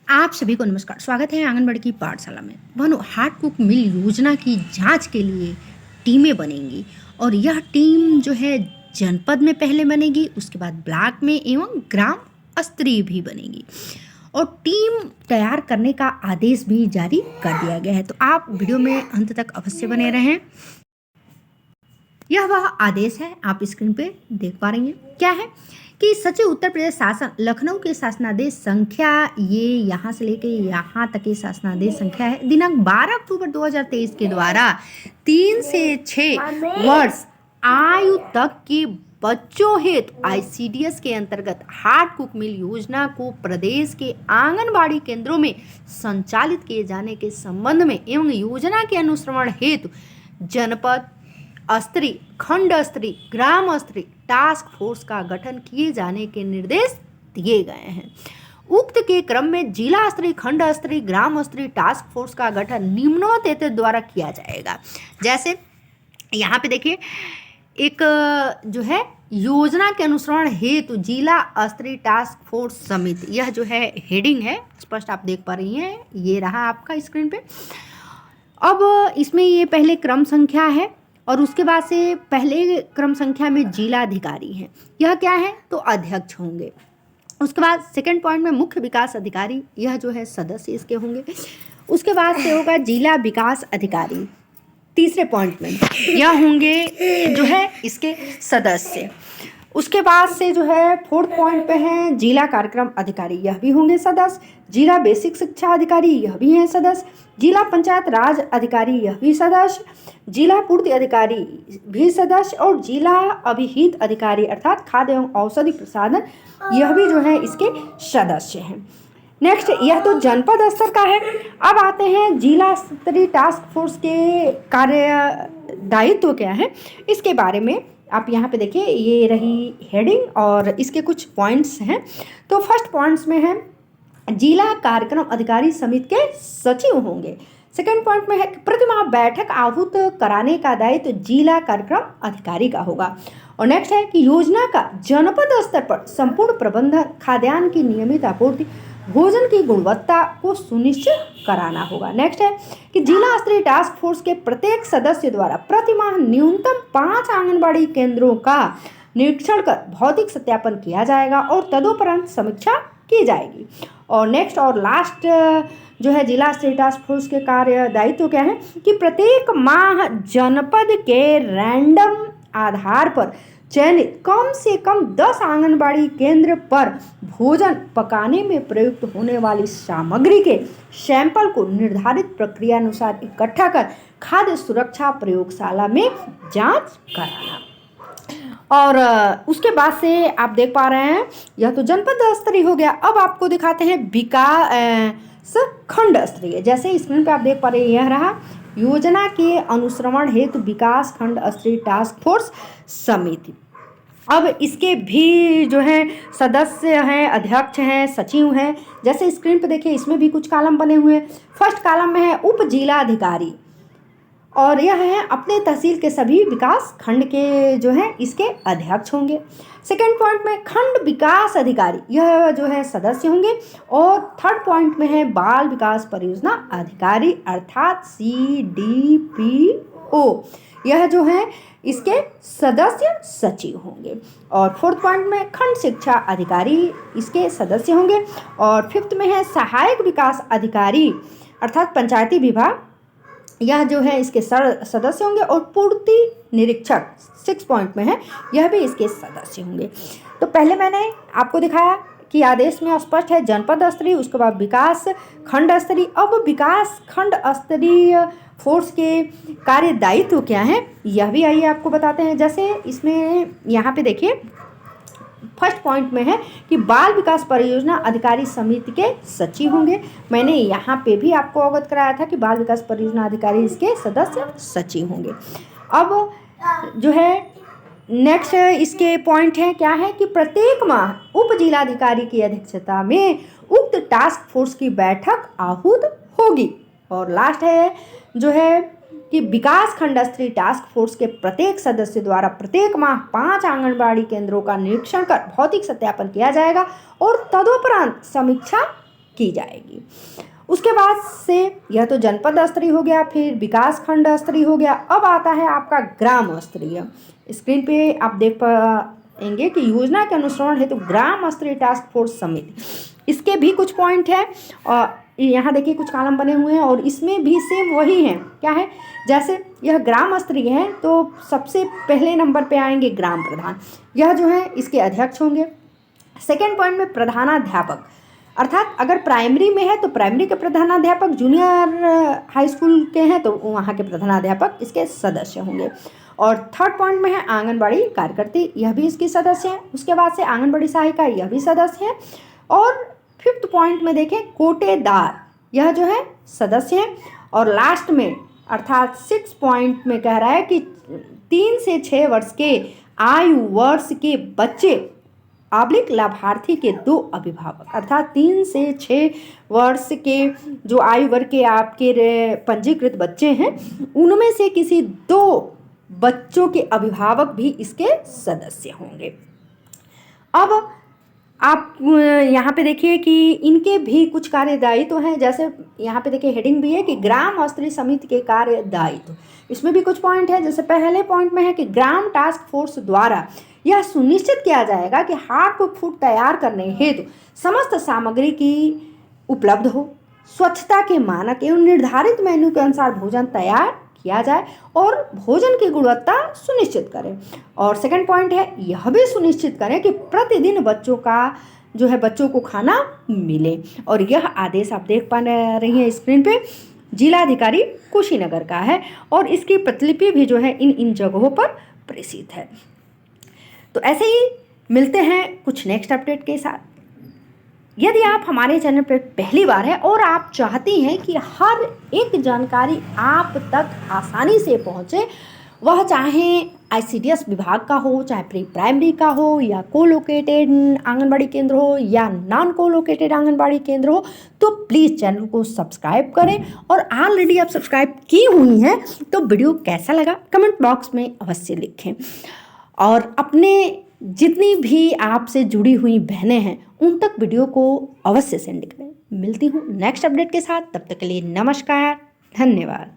आप सभी को नमस्कार। स्वागत है आंगनबाड़ी की पाठशाला में। बनो हार्ट कुक मिल योजना की जांच के लिए टीमें बनेंगी और यह टीम जो है जनपद में पहले बनेगी, उसके बाद ब्लॉक में एवं ग्राम स्तरीय भी बनेगी और टीम तैयार करने का आदेश भी जारी कर दिया गया है। तो आप वीडियो में अंत तक अवश्य बने रहें। यह वह आदेश है, आप स्क्रीन पे देख पा रही हैं। क्या है कि सचिव उत्तर प्रदेश शासन लखनऊ के शासनादेश संख्या, ये यहाँ से लेके यहाँ तक की शासनादेश संख्या है, दिनांक 12 अक्टूबर 2023 के द्वारा 3 से 6 वर्ष आयु तक के बच्चों हेतु आईसीडीएस के अंतर्गत हार्ट कुक मिल योजना को प्रदेश के आंगनबाड़ी केंद्रों में संचालित किए जाने के संबंध में एवं योजना के अनुश्रवण हेतु जनपद स्तरीय, खंड स्तरीय, ग्राम स्तरीय टास्क फोर्स का गठन किए जाने के निर्देश दिए गए हैं। उक्त के क्रम में जिला स्तरीय, खंड स्तरीय, ग्राम स्तरीय टास्क फोर्स का गठन निम्नोक्त द्वारा किया जाएगा। जैसे यहाँ पे देखिए, एक जो है योजना के अनुसरण हेतु जिला स्तरीय टास्क फोर्स समिति, यह जो है हेडिंग है, स्पष्ट आप देख पा रही हैं, ये रहा आपका स्क्रीन पे। अब इसमें ये पहले क्रम संख्या है और उसके बाद से पहले क्रम संख्या में जिला अधिकारी हैं, यह क्या है तो अध्यक्ष होंगे। उसके बाद सेकंड पॉइंट में मुख्य विकास अधिकारी, यह जो है सदस्य इसके होंगे। उसके बाद से होगा जिला विकास अधिकारी, तीसरे पॉइंट में यह होंगे जो है इसके सदस्य। उसके बाद से जो है फोर्थ पॉइंट पे हैं जिला कार्यक्रम अधिकारी, यह भी होंगे सदस्य। जिला बेसिक शिक्षा अधिकारी, यह भी हैं सदस्य। जिला पंचायत राज अधिकारी, यह भी सदस्य। जिला पूर्ति अधिकारी भी सदस्य और जिला अभिहित अधिकारी अर्थात खाद्य एवं औषधि प्रसाधन, यह भी जो है इसके सदस्य हैं। नेक्स्ट, यह तो जनपद स्तर का है। अब आते हैं जिला स्तरीय टास्क फोर्स के कार्य दायित्व क्या है, इसके बारे में आप यहाँ पे देखिए, ये रही हेडिंग और इसके कुछ पॉइंट्स हैं। तो फर्स्ट पॉइंट्स में है जिला कार्यक्रम अधिकारी समिति के सचिव होंगे। सेकंड पॉइंट में है कि प्रतिमाह बैठक आहूत कराने का दायित्व जिला कार्यक्रम अधिकारी का होगा। और नेक्स्ट है कि योजना का जनपद स्तर पर संपूर्ण प्रबंधन, खाद्यान्न की नियमित आपूर्ति, भोजन की गुणवत्ता को सुनिश्चित कराना होगा। नेक्स्ट है कि जिला स्तरीय टास्क फोर्स के प्रत्येक सदस्य द्वारा प्रतिमाह न्यूनतम 5 आंगनबाड़ी केंद्रों का निरीक्षण कर भौतिक सत्यापन किया जाएगा और तदुपरांत समीक्षा की जाएगी। और नेक्स्ट और लास्ट जो है जिला स्तरीय टास्क फोर्स के कार्य दायित्व क्या है कि प्रत्येक माह जनपद के रैंडम आधार पर चयनित कम से कम 10 आंगनबाड़ी केंद्र पर भोजन पकाने में प्रयुक्त होने वाली सामग्री के सैंपल को निर्धारित प्रक्रिया अनुसार इकट्ठा कर खाद्य सुरक्षा प्रयोगशाला में जांच कराना। और उसके बाद से आप देख पा रहे हैं, यह तो जनपद स्तरीय हो गया। अब आपको दिखाते हैं विकास खंड स्तरीय। जैसे स्क्रीन पे आप देख पा रहे हैं, यह रहा योजना के अनुश्रवण हेतु विकास खंड स्तरीय टास्क फोर्स समिति। अब इसके भी जो है सदस्य हैं, अध्यक्ष हैं, सचिव हैं। जैसे स्क्रीन पे देखिए, इसमें भी कुछ कॉलम बने हुए हैं। फर्स्ट कॉलम में है उप जिला अधिकारी और यह है अपने तहसील के सभी विकास खंड के जो है इसके अध्यक्ष होंगे। सेकंड पॉइंट में खंड विकास अधिकारी, यह जो है सदस्य होंगे। और थर्ड पॉइंट में है बाल विकास परियोजना अधिकारी अर्थात CDPO, यह जो है इसके सदस्य सचिव होंगे। और फोर्थ पॉइंट में खंड शिक्षा अधिकारी, इसके सदस्य होंगे। और फिफ्थ में है सहायक विकास अधिकारी अर्थात पंचायती विभाग, यह जो है इसके सदस्य होंगे। और पूर्ति निरीक्षक 6 पॉइंट में है, यह भी इसके सदस्य होंगे। तो पहले मैंने आपको दिखाया कि आदेश में स्पष्ट है जनपद स्तरीय, उसके बाद विकास खंड स्तरीय। अब विकास खंड स्तरीय फोर्स के कार्य दायित्व क्या है, यह भी आइए आपको बताते हैं। जैसे इसमें यहाँ पे देखिए, फर्स्ट पॉइंट में है कि बाल विकास परियोजना अधिकारी समिति के सचिव होंगे। मैंने यहाँ पे भी आपको अवगत कराया था कि बाल विकास परियोजना अधिकारी इसके सदस्य सचिव होंगे। अब जो है नेक्स्ट इसके पॉइंट है, क्या है कि प्रत्येक माह उप जिलाधिकारी की अध्यक्षता में उक्त टास्क फोर्स की बैठक आहूत होगी। और लास्ट है जो है कि विकास खंड स्तरीय टास्क फोर्स के प्रत्येक सदस्य द्वारा प्रत्येक माह 5 आंगनबाड़ी केंद्रों का निरीक्षण कर भौतिक सत्यापन किया जाएगा और तदुपरांत समीक्षा की जाएगी। उसके बाद से यह तो जनपद स्तरीय हो गया, फिर विकास खंड स्तरीय हो गया। अब आता है आपका ग्राम स्तरीय। स्क्रीन पे आप देख पाएंगे कि योजना के अनुसरण हेतु ग्राम स्तरीय टास्क फोर्स समिति, इसके भी कुछ पॉइंट है और यहाँ देखिए कुछ कॉलम बने हुए हैं और इसमें भी सेम वही है। क्या है, जैसे यह ग्राम स्तरीय है तो सबसे पहले नंबर पे आएंगे ग्राम प्रधान, यह जो है इसके अध्यक्ष होंगे। सेकेंड पॉइंट में प्रधानाध्यापक, अर्थात अगर प्राइमरी में है तो प्राइमरी के प्रधानाध्यापक, जूनियर हाई स्कूल के हैं तो वहाँ के प्रधानाध्यापक इसके सदस्य होंगे। और थर्ड पॉइंट में है आंगनबाड़ी कार्यकर्ती, यह भी इसकी सदस्य है। उसके बाद से आंगनबाड़ी सहायिका, यह भी सदस्य है। और फिफ्थ पॉइंट में देखें कोटेदार, यह जो है सदस्य है। और लास्ट में अर्थात 6 पॉइंट में कह रहा है कि 3 से 6 वर्ष के आयु वर्ष के बच्चे आब्लिक लाभार्थी के 2 अभिभावक, अर्थात 3 से 6 वर्ष के जो आयु वर्ग के आपके पंजीकृत बच्चे हैं उनमें से किसी 2 बच्चों के अभिभावक भी इसके सदस्य होंगे। अब आप यहाँ पे देखिए कि इनके भी कुछ कार्यदायित्व हैं, जैसे यहाँ पे देखिए हेडिंग भी है कि ग्राम स्तरीय समिति के कार्यदायित्व, इसमें भी कुछ पॉइंट है। जैसे पहले पॉइंट में है कि ग्राम टास्क फोर्स द्वारा यह सुनिश्चित किया जाएगा कि हार्ड कुक फूड तैयार करने हेतु समस्त सामग्री की उपलब्ध हो, स्वच्छता के मानक एवं निर्धारित मेन्यू के अनुसार भोजन तैयार किया जाए और भोजन की गुणवत्ता सुनिश्चित करें। और सेकंड पॉइंट है यह भी सुनिश्चित करें कि प्रतिदिन बच्चों का जो है बच्चों को खाना मिले। और यह आदेश आप देख पा रही हैं स्क्रीन पे, जिलाधिकारी कुशीनगर का है और इसकी प्रतिलिपि भी जो है इन जगहों पर प्रेषित है। तो ऐसे ही मिलते हैं कुछ नेक्स्ट अपडेट के साथ। यदि आप हमारे चैनल पर पहली बार हैं और आप चाहती हैं कि हर एक जानकारी आप तक आसानी से पहुंचे, वह चाहे ICDS विभाग का हो, चाहे प्री प्राइमरी का हो, या कोलोकेटेड आंगनबाड़ी केंद्र हो या नॉन कोलोकेटेड आंगनबाड़ी केंद्र हो, तो प्लीज़ चैनल को सब्सक्राइब करें। और ऑलरेडी आप सब्सक्राइब की हुई हैं तो वीडियो कैसा लगा कमेंट बॉक्स में अवश्य लिखें। और अपने जितनी भी आपसे जुड़ी हुई बहनें हैं उन तक वीडियो को अवश्य सेंड करें। मिलती हूँ नेक्स्ट अपडेट के साथ, तब तक के लिए नमस्कार, धन्यवाद।